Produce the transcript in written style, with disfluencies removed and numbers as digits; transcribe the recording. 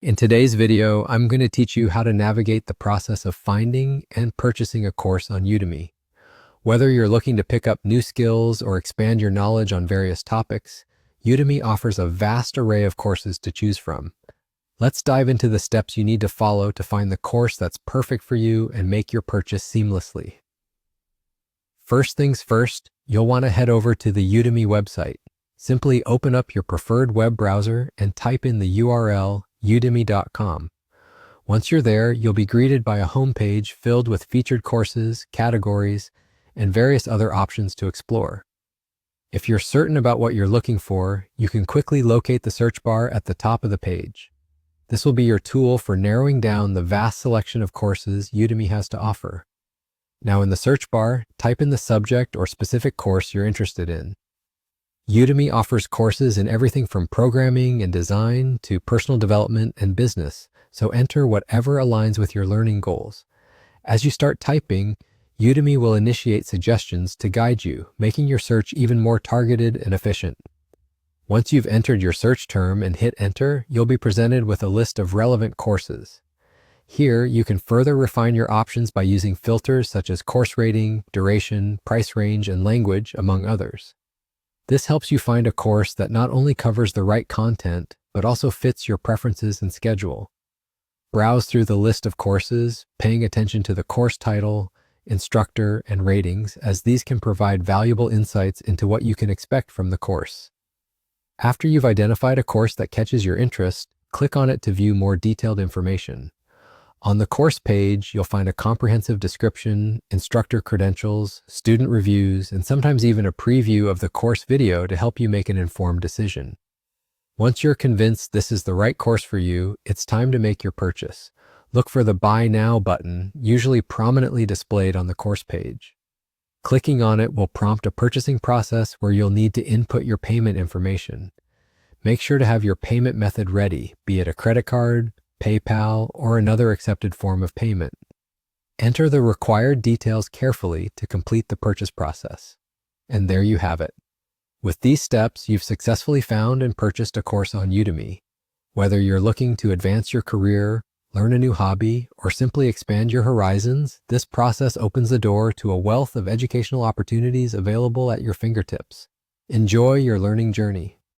In today's video, I'm going to teach you how to navigate the process of finding and purchasing a course on Udemy. Whether you're looking to pick up new skills or expand your knowledge on various topics, Udemy offers a vast array of courses to choose from. Let's dive into the steps you need to follow to find the course that's perfect for you and make your purchase seamlessly. First things first, you'll want to head over to the Udemy website. Simply open up your preferred web browser and type in the URL udemy.com. Once you're there, you'll be greeted by a homepage filled with featured courses, categories, and various other options to explore. If you're certain about what you're looking for, you can quickly locate the search bar at the top of the page. This will be your tool for narrowing down the vast selection of courses Udemy has to offer. Now in the search bar, type in the subject or specific course you're interested in. Udemy offers courses in everything from programming and design to personal development and business, so enter whatever aligns with your learning goals. As you start typing, Udemy will initiate suggestions to guide you, making your search even more targeted and efficient. Once you've entered your search term and hit enter, you'll be presented with a list of relevant courses. Here, you can further refine your options by using filters such as course rating, duration, price range, and language, among others. This helps you find a course that not only covers the right content, but also fits your preferences and schedule. Browse through the list of courses, paying attention to the course title, instructor, and ratings, as these can provide valuable insights into what you can expect from the course. After you've identified a course that catches your interest, click on it to view more detailed information. On the course page, you'll find a comprehensive description, instructor credentials, student reviews, and sometimes even a preview of the course video to help you make an informed decision. Once you're convinced this is the right course for you, it's time to make your purchase. Look for the Buy Now button, usually prominently displayed on the course page. Clicking on it will prompt a purchasing process where you'll need to input your payment information. Make sure to have your payment method ready, be it a credit card, PayPal, or another accepted form of payment. Enter the required details carefully to complete the purchase process. And there you have it. With these steps, you've successfully found and purchased a course on Udemy. Whether you're looking to advance your career, learn a new hobby, or simply expand your horizons, this process opens the door to a wealth of educational opportunities available at your fingertips. Enjoy your learning journey.